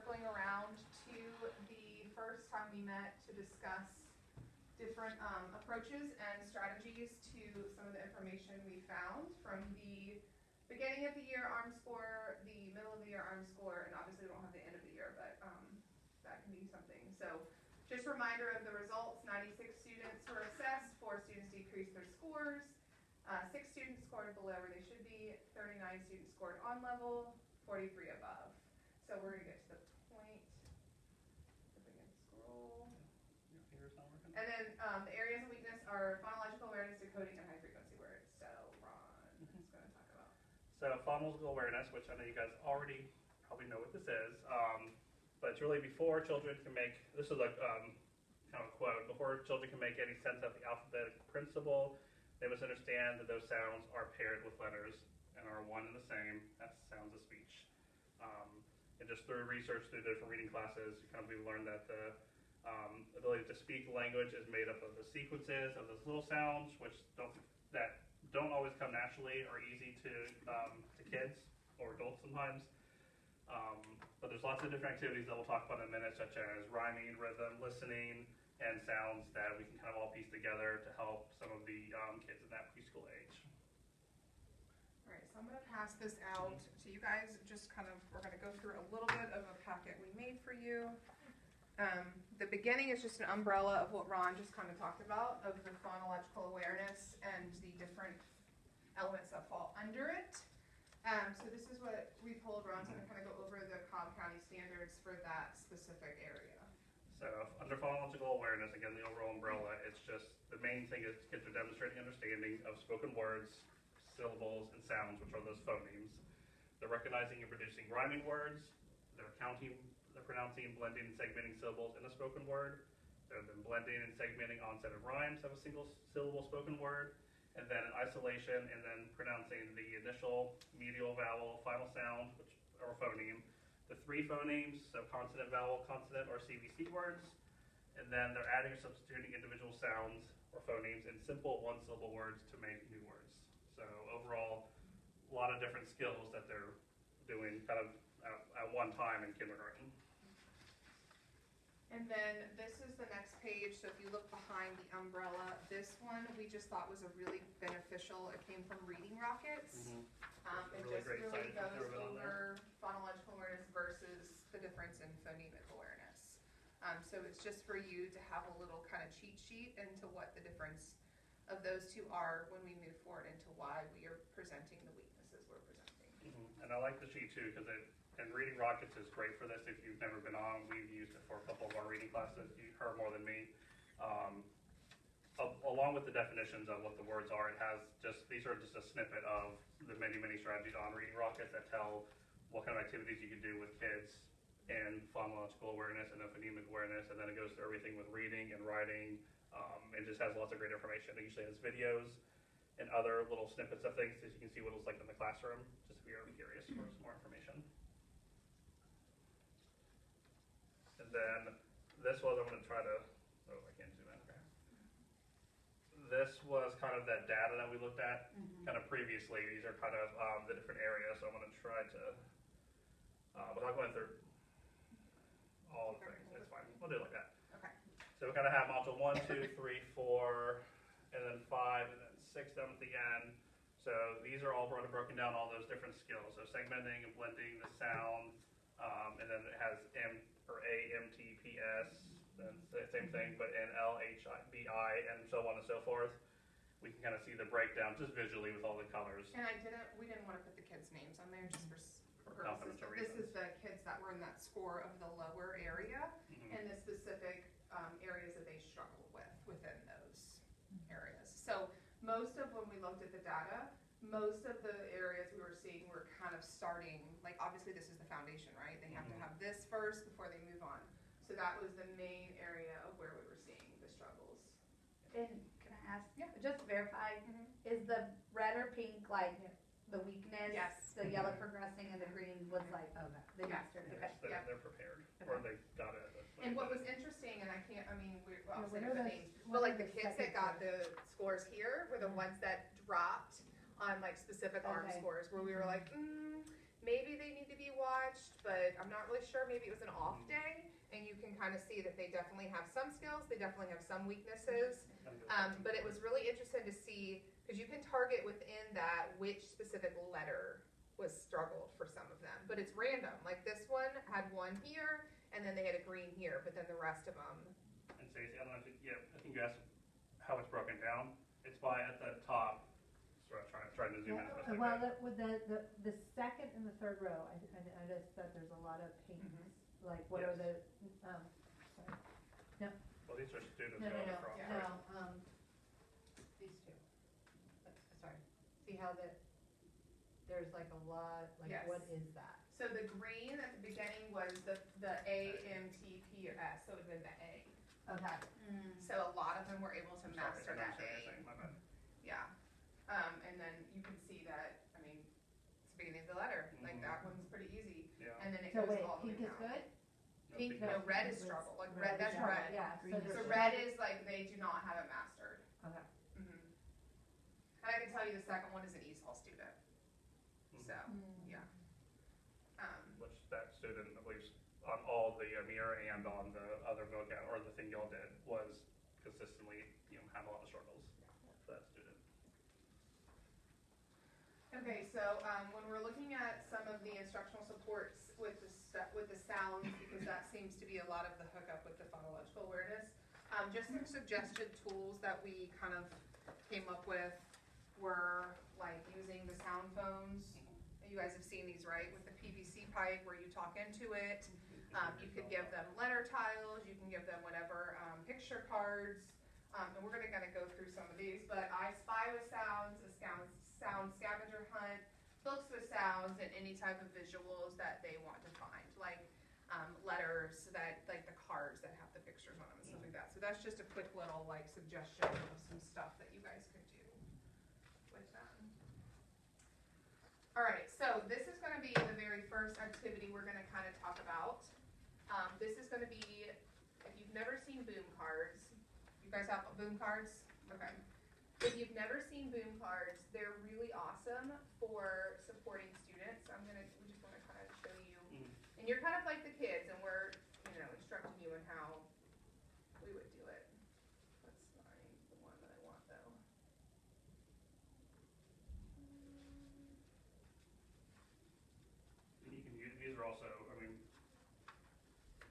circling around to the first time we met to discuss different approaches and strategies to some of the information we found from the beginning of the year ARM score, the middle of the year ARM score, and obviously we don't have the end of the year, but that can be something. So just a reminder of the results: 96 students were assessed, 4 students decreased their scores, 6 students scored below where they should be, 39 students scored on level, 43 above. So we're going to get to the point. If we can scroll. Your finger's not working. And then the areas of weakness are phonological awareness, decoding, and high frequency words. So Ron is going to talk about. So phonological awareness, which I know you guys already probably know what this is, but it's really before children can make, this is a kind of a quote, before children can make any sense of the alphabetic principle, they must understand that those sounds are paired with letters and are one and the same. That's sounds of speech. And just through research, through different reading classes, we learned that the ability to speak language is made up of the sequences of those little sounds, which don't always come naturally or easy to kids or adults sometimes. But there's lots of different activities that we'll talk about in a minute, such as rhyming, rhythm, listening, and sounds that we can kind of all piece together to help some of the kids in that preschool age. All right, so I'm going to pass this out to you guys. Just we're going to go through a little bit of a packet we made for you. The beginning is just an umbrella of what Ron just kind of talked about, of the phonological awareness and the different elements that fall under it. So this is what we pulled. Ron's going to kind of go over the Cobb County standards for that specific area. So under phonological awareness, again, the overall umbrella, it's just the main thing is kids are demonstrating understanding of spoken words, syllables, and sounds, which are those phonemes. They're recognizing and producing rhyming words. They're counting, they're pronouncing, blending, and segmenting syllables in a spoken word. They're then blending and segmenting onset of rhymes of a single syllable spoken word. And then in isolation, and then pronouncing the initial, medial, vowel, final sound, which or phoneme, the 3 phonemes, so consonant, vowel, consonant, or CVC words, and then they're adding or substituting individual sounds or phonemes in simple one-syllable words to make new words. So overall, a lot of different skills that they're doing kind of at one time in kindergarten. And then this is the next page. So if you look behind the umbrella, this one we just thought was a really beneficial. It came from Reading Rockets. It really just great really site goes over over phonological awareness versus the difference in phonemic awareness. So it's just for you to have a little kind of cheat sheet into what the difference of those two are when we move forward into why we are presenting the weaknesses we're presenting. And I like the sheet too, because and Reading Rockets is great for this. If you've never been on, we've used it for a couple of our reading classes. You heard more than me. Along with the definitions of what the words are, it has these are just a snippet of the many, many strategies on Reading Rockets that tell what kind of activities you can do with kids in phonological awareness and phonemic awareness, and then it goes through everything with reading and writing. It just has lots of great information. It usually has videos and other little snippets of things so you can see what it was like in the classroom, just if you're curious for some more information. And then this was, I'm going to try to, oh, I can't zoom in, okay. This was kind of that data that we looked at kind of previously. These are kind of the different areas, so I'm going to try to, without going through all the things, it's fine. We'll do it like that. Okay. So we kind of have module 1, 2, 3, 4, and then 5, and then 6 down at the end. So these are all broken down, all those different skills. So segmenting and blending the sound, and then it has M or A, M, T, P, S, then the same thing, but N, L, H, I, B, I, and so on and so forth. We can kind of see the breakdown just visually with all the colors. And we didn't want to put the kids' names on there just for purposes. Confidential This reasons. is the kids that were in that score of the lower area and the specific areas that they struggled with within those areas. So most of when we looked at the data, most of the areas we were seeing were kind of starting, like obviously this is the foundation, right? They have to have this first before they move on. So that was the main area of where we were seeing the struggles. And can I ask, Yeah. just to verify, is the red or pink like the weakness? Yes. The yellow progressing and the green was like, okay, the Yeah. mastered. Yes, Okay. they're prepared, or they got it. And what was interesting, and I can't, I mean, we'll Yeah, say what the are names, those- but what like are the the kids that second got the scores here were the ones that dropped on like specific ARM Okay. scores, where we were like, maybe they need to be watched, but I'm not really sure. Maybe it was an off day, and you can kind of see that they definitely have some skills, they definitely have some weaknesses. But it was really interesting to see, because you can target within that which specific letter was struggled for some of them, but it's random. Like this one had one here, and then they had a green here, but then the rest of them. And Stacey, I don't know if you, I think you asked how it's broken down. It's by at the top. Sort of trying to zoom in as best I Well, can. with the second and the third row, I noticed that there's a lot of pink, like what are the, sorry. Well, these are students No, going no, across. Yeah. no, these two. Sorry, see how there's like a lot, like Yes. what is that? So the green at the beginning was the A, M, T, P, or S, so it would have been the A. Okay. So a lot of them were able to Sorry, master I that understand what you're A. saying, my bad. Yeah. And then you can see that, I mean, it's the beginning of the letter. Like that one's pretty easy. Yeah. And then it So goes wait, all the way pink is down. good? No, Pink, No, red is was- struggle. Like red, that's yeah, red. Yeah, Green so is So there's. red is like they do not have it mastered. Okay. And I can tell you the second one is an ESOL student. Mhm. So, yeah. Which that student, at least on all the mirror and on the other vocab, or the thing y'all did, was consistently, had a lot of struggles for that student. Okay, so when we're looking at some of the instructional supports with the sounds, because that seems to be a lot of the hookup with the phonological awareness, just some suggested tools that we kind of came up with were like using the sound phones. You guys have seen these, right? With the PVC pipe where you talk into it. You could give them letter tiles, you can give them whatever, picture cards. And we're gonna kind of go through some of these, but I Spy with Sounds, a sound scavenger hunt, books with sounds, and any type of visuals that they want to find, like letters that, like the cards that have the pictures on them and stuff like that. So that's just a quick little like suggestion of some stuff that you guys could do with them. All right, so this is gonna be the very first activity we're gonna kind of talk about. This is gonna be, if you've never seen boom cards, you guys have boom cards? Okay. If you've never seen boom cards, they're really awesome for supporting students. We just wanna kind of show you. And you're kind of like the kids, and we're, instructing you in how we would do it. Let's find the one that I want though. And you can use, these are also,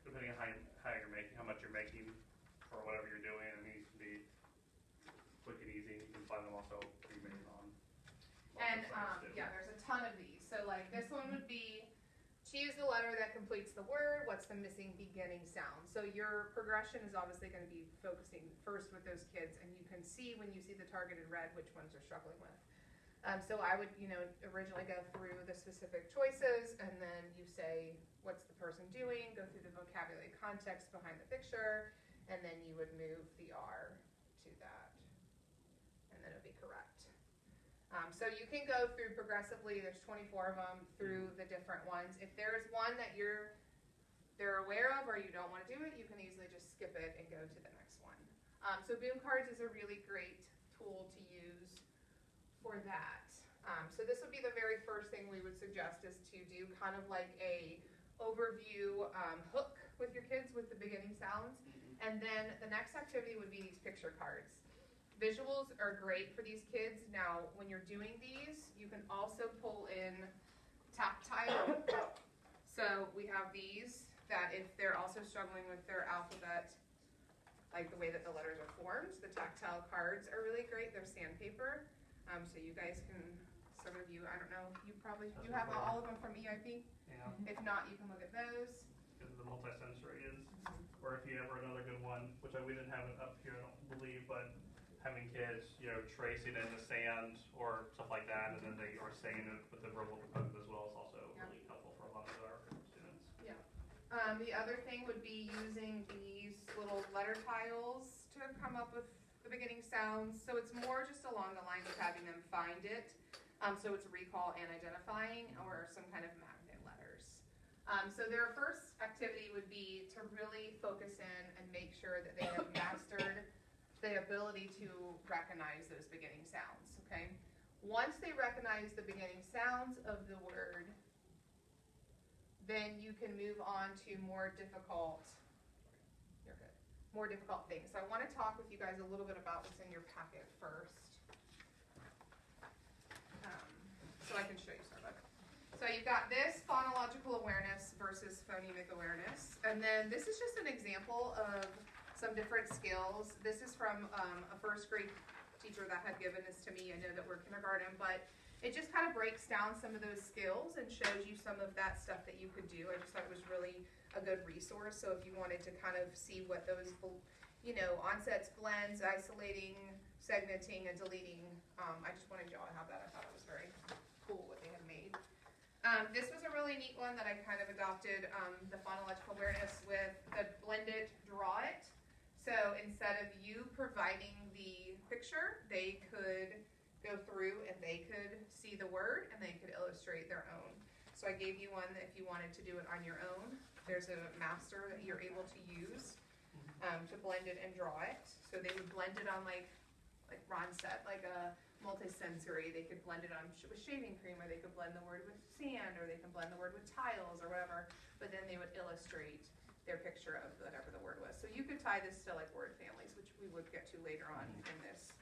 depending on how you're making, how much you're making for whatever you're doing, and these can be quick and easy. You can find them also pre-made on. And, sites too. yeah, there's a ton of these. So like this one would be, choose the letter that completes the word, what's the missing beginning sound? So your progression is obviously gonna be focusing first with those kids, and you can see when you see the targeted red, which ones they're struggling with. So I would, originally go through the specific choices, and then you say, what's the person doing? Go through the vocabulary context behind the picture, and then you would move the R to that, and then it would be correct. So you can go through progressively, there's 24 of them, through the different ones. If there's one that they're aware of or you don't want to do it, you can easily just skip it and go to the next one. So boom cards is a really great tool to use for that. So this would be the very first thing we would suggest, is to do kind of like a overview hook with your kids with the beginning sounds. And then the next activity would be these picture cards. Visuals are great for these kids. Now, when you're doing these, you can also pull in tactile. So we have these that if they're also struggling with their alphabet, like the way that the letters are formed, the tactile cards are really great. They're sandpaper. So you guys can, some of you, I don't know, you have all of them from EIP? Yeah, If not, you can look at those. because the multi-sensory is, or if you ever another good one, which we didn't have it up here, I don't believe, but having kids, tracing in the sand or stuff like that, and then they are saying it with the verbal component as well is also really helpful for a lot of our students. The other thing would be using these little letter tiles to come up with the beginning sounds. So it's more just along the lines of having them find it. So it's recall and identifying, or some kind of magnet letters. So their first activity would be to really focus in and make sure that they have mastered the ability to recognize those beginning sounds, okay? Once they recognize the beginning sounds of the word, then you can move on to more difficult, you're good, more difficult things. So I want to talk with you guys a little bit about what's in your packet first. So I can show you some of it. So you've got this phonological awareness versus phonemic awareness. And then this is just an example of some different skills. This is from a first grade teacher that had given this to me. I know that we're kindergarten, but it just kind of breaks down some of those skills and shows you some of that stuff that you could do. I just thought it was really a good resource. So if you wanted to kind of see what those, onsets, blends, isolating, segmenting, and deleting, I just wanted y'all to have that. I thought it was very cool what they had made. This was a really neat one that I kind of adopted, the phonological awareness with the blend it, draw it. So instead of you providing the picture, they could go through and they could see the word and they could illustrate their own. So I gave you one that if you wanted to do it on your own, there's a master that you're able to use to blend it and draw it. So they would blend it on like Ron said, like a multisensory. They could blend it on with shaving cream, or they could blend the word with sand, or they can blend the word with tiles or whatever, but then they would illustrate their picture of whatever the word was. So you could tie this to like word families, which we would get to later on in this.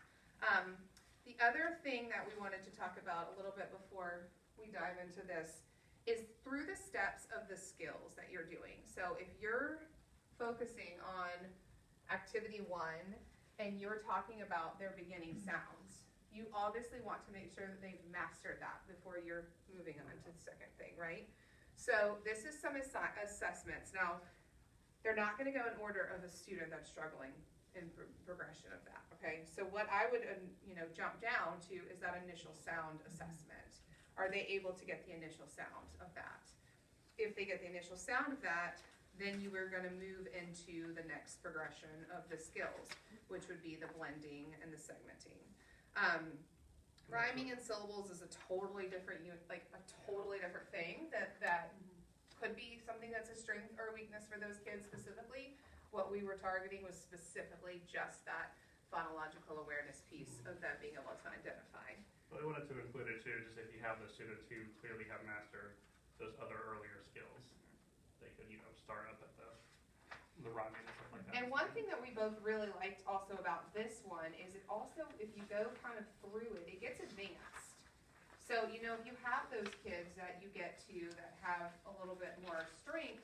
The other thing that we wanted to talk about a little bit before we dive into this is through the steps of the skills that you're doing. So if you're focusing on activity 1 and you're talking about their beginning sounds, you obviously want to make sure that they've mastered that before you're moving on to the second thing, right? So this is some assessments. Now, they're not going to go in order of a student that's struggling in progression of that, okay? So what I would, jump down to is that initial sound assessment. Are they able to get the initial sound of that? If they get the initial sound of that, then you are going to move into the next progression of the skills, which would be the blending and the segmenting. Rhyming and syllables is a totally different thing that could be something that's a strength or a weakness for those kids specifically. What we were targeting was specifically just that phonological awareness piece of them being able to identify. But we wanted to include it too, just if you have the students who clearly have mastered those other earlier skills, they could, start up at the rhyming and stuff like that. And one thing that we both really liked also about this one is it also, if you go kind of through it, it gets advanced. So, if you have those kids that you get to that have a little bit more strength,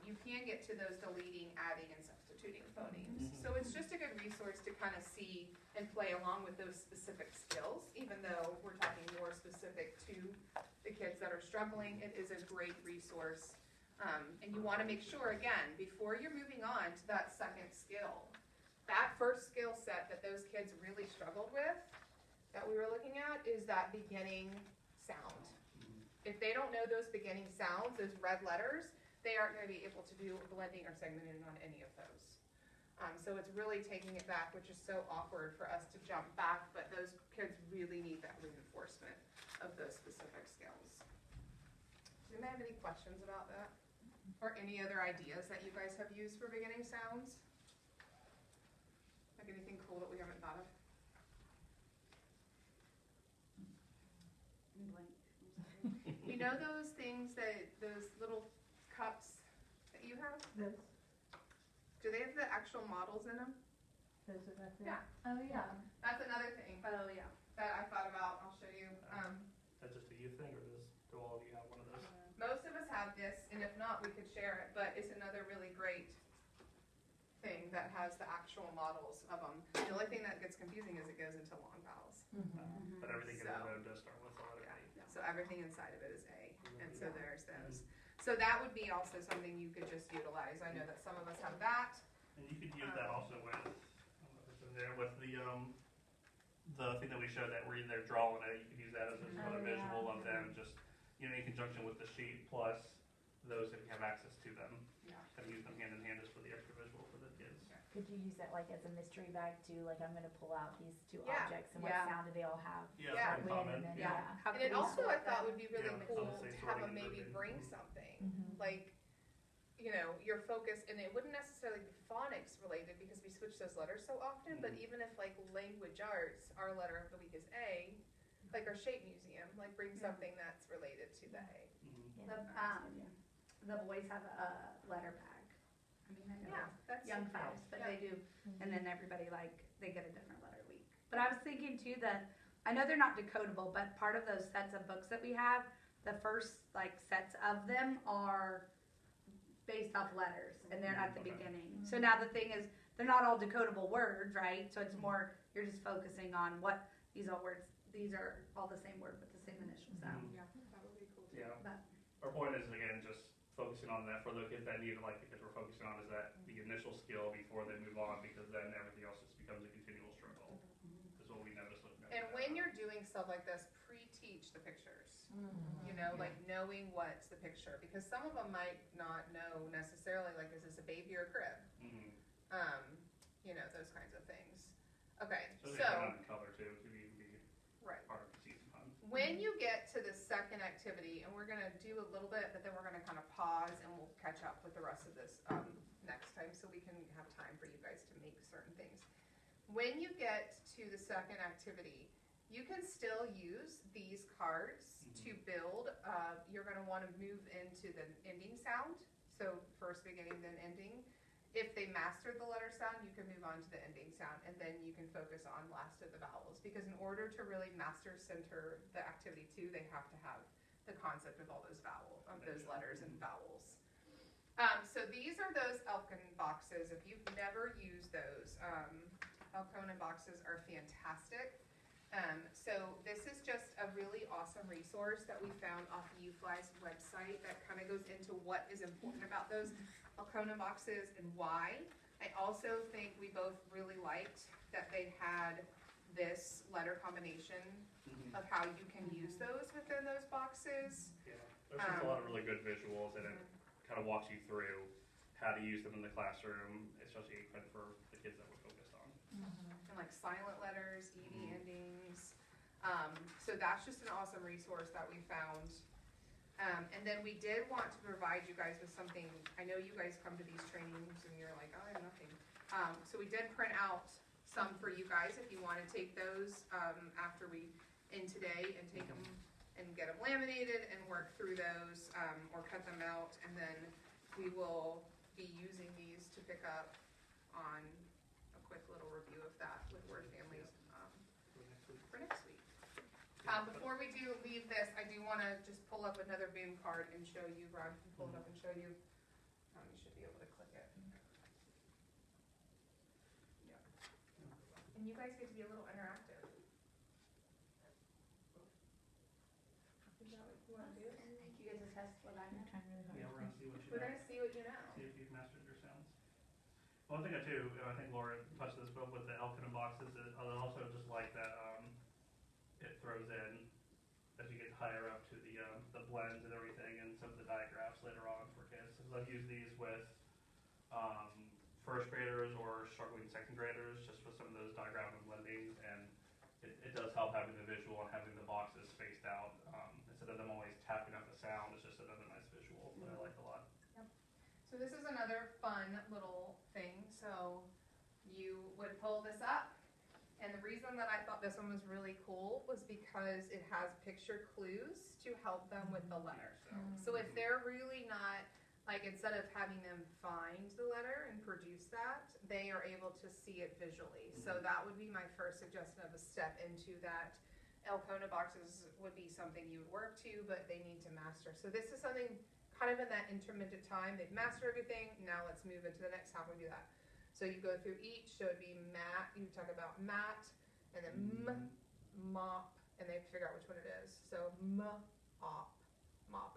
you can get to those deleting, adding, and substituting phonemes. So it's just a good resource to kind of see and play along with those specific skills. Even though we're talking more specific to the kids that are struggling, it is a great resource. And you want to make sure, again, before you're moving on to that second skill, that first skill set that those kids really struggled with, that we were looking at, is that beginning sound. If they don't know those beginning sounds, those red letters, they aren't going to be able to do blending or segmenting on any of those. So it's really taking it back, which is so awkward for us to jump back, but those kids really need that reinforcement of those specific skills. Does anybody have any questions about that? Or any other ideas that you guys have used for beginning sounds? Like anything cool that we haven't thought of? You know those things those little cups that you have? Those, Do they have the actual models in them? those are right Yeah. there. Oh, yeah. That's another thing Oh, yeah. that I thought about. I'll show you. That's just a youth thing, or do all of you have one of those? Most of us have this, and if not, we could share it, but it's another really great thing that has the actual models of them. The only thing that gets confusing is it goes into long vowels. But everything in So- the node does start with a letter A. Yeah. So everything inside of it is A, and so there's those. So that would be also something you could just utilize. I know that some of us have that. And you could use that also with, I don't know if it's in there, with the thing that we showed that where they're drawing it, you could use that as a sort of Oh, yeah. visual of them, just, in conjunction with the sheet, plus those if you have access to them. Yeah. Kind of use them hand in hand just for the extra visual for the kids. Could you use that like as a mystery bag too? Like I'm gonna pull out these two Yeah, objects and what yeah. sound do they all have? Yeah, Yeah. it's very When common. and then, Yeah. yeah. How And can it we also, sort I thought, that? would be really Yeah, it's cool on the same to have sorting them maybe group. bring Mhm. something. Mhm. Like, your focus, and it wouldn't necessarily be phonics related because we switch those letters so often, but Mhm. even if like language arts, our letter of the week is A, like our shape museum, like bring Yeah. something that's related to the A. Mhm. Yeah, The, that's good, yeah. The boys have a letter bag. I mean, I know Yeah, that's young so fellas, but Yeah. they do, and then everybody they get a different letter a week. But I was thinking too that, I know they're not decodable, but part of those sets of books that we have, the first sets of them are based off letters, and they're at the Okay. beginning. So now the thing is, they're not all decodable words, right? So it's more, you're just focusing on what these are words, these are all the same word with the same initial sound. Yeah, that would be cool. Yeah. But Our point is, again, just focusing on that for the kids that need it, like the kids we're focusing on, is that the initial skill before they move on, because then everything else just becomes a continual struggle, is what we noticed looking at And that. when you're doing stuff like this, pre-teach the pictures. You know, like knowing what's the picture, because some of them might not know necessarily, like, is this a baby or a crib? Mhm. You know, those kinds of things. Okay, Especially so, if they're not in color too, it could even be right. harder to see sometimes. When you get to the second activity, and we're gonna do a little bit, but then we're gonna kind of pause and we'll catch up with the rest of this, next time, so we can have time for you guys to make certain things. When you get to the second activity, you can still use these cards to build, you're gonna wanna move into the ending sound, so first beginning, then ending. If they master the letter sound, you can move on to the ending sound, and then you can focus on last of the vowels. Because in order to really master center the activity two, they have to have the concept of all those those letters and vowels. So these are those Elkin boxes. If you've never used those, Elkona boxes are fantastic. So this is just a really awesome resource that we found off UFly's website that kind of goes into what is important about those Elkona boxes and why. I also think we both really liked that they had this letter combination Mhm. of how you can use those within those boxes. Yeah, there's just a lot of really good visuals, and it kind of walks you through how to use them in the classroom, especially for the kids that we're focused on. And like silent letters, ED endings. So that's just an awesome resource that we found. And then we did want to provide you guys with something. I know you guys come to these trainings and you're like, oh, I have nothing. So we did print out some for you guys if you want to take those after we end today and take them and get them laminated and work through those or cut them out. And then we will be using these to pick up on a quick little review of that with Word Families for next week. Before we do leave this, I do want to just pull up another Boom card and show you. Rob can pull it up and show you. You should be able to click it. Yeah. And you guys get to be a little interactive. Is that what you want to do? you guys to test what I know. Trying really hard. Yeah, we're gonna see what you We're know. going to see what you know. See if you've mastered your sounds. One thing too, I think Laura touched this, but with the Elkina boxes, I also just like that it throws in as you get higher up to the blends and everything, and some of the diagraphs later on for kids. Because I've used these with first graders or struggling second graders, just with some of those diagram and blendings, and it does help having the visual and having the boxes spaced out instead of them always tapping out the sound. It's just another nice visual that I like a lot. So this is another fun little thing. So you would pull this up, and the reason that I thought this one was really cool was because it has picture clues to help them with the letter. So if they're really not, like, instead of having them find the letter and produce that, they are able to see it visually. So that would be my first suggestion of a step into that. Elkona boxes would be something you would work to, but they need to master. So this is something kind of in that intermittent time. They've mastered everything. Now let's move into the next. How can we do that? So you go through each. So it'd be mat. You talk about mat, and then mop, and they figure out which one it is. So mop,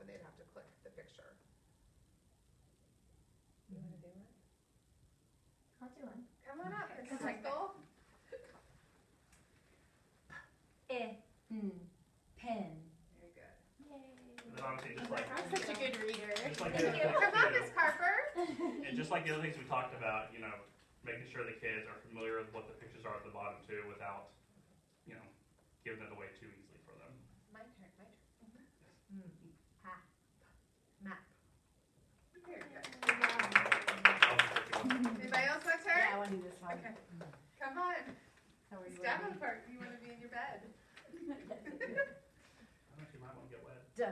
and they'd have to click the picture. You want to do it? I'll do one. Come on up, Miss Michael. Pen. Very good. Yay. And then obviously just like I'm such a good reader. just like Thank the you. other Come on, things Miss Carper. too, and just like the other things we talked about, making sure the kids are familiar with what the pictures are at the bottom too, without giving it away too easily for them. My turn. Map. Very good. I'll Anybody else want to Yeah, I turn? want to do this one. Okay. Come on. How are you? Davenport, you want to be in your bed? I actually might want to get wet. D,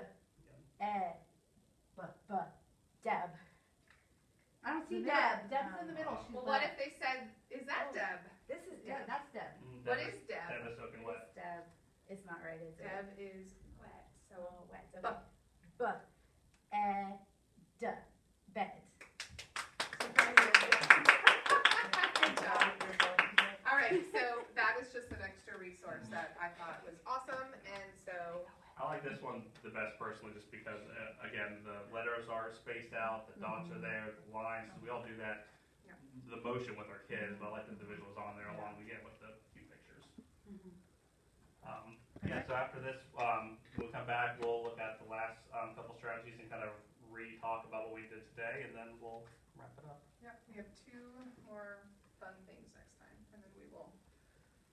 E, Deb, Deb's in the middle, she's Well, what if left. they said, is that Deb? This is Deb, that's Deb. What is Deb? Deb is soaking wet. It's Deb. It's not right, is it? Deb is Wet. So wet. So Buh. Buh. Duh. Bed. Good job. All right, so that was just an extra resource that I thought was awesome, and so, I like this one the best personally, just because, again, the letters are spaced out, the dots are there, the lines, we all do that. Yeah. The motion with our kids, but I like that the visuals on there along again with the few pictures. Yeah, so after this, we'll come back, we'll look at the last, couple strategies and kind of re-talk about what we did today, and then we'll wrap it up. yep, we have 2 more fun things next time, and then we will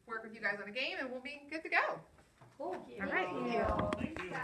work with you guys on a game, and we'll be good to go. Cool. Thank you. All right. Thank you.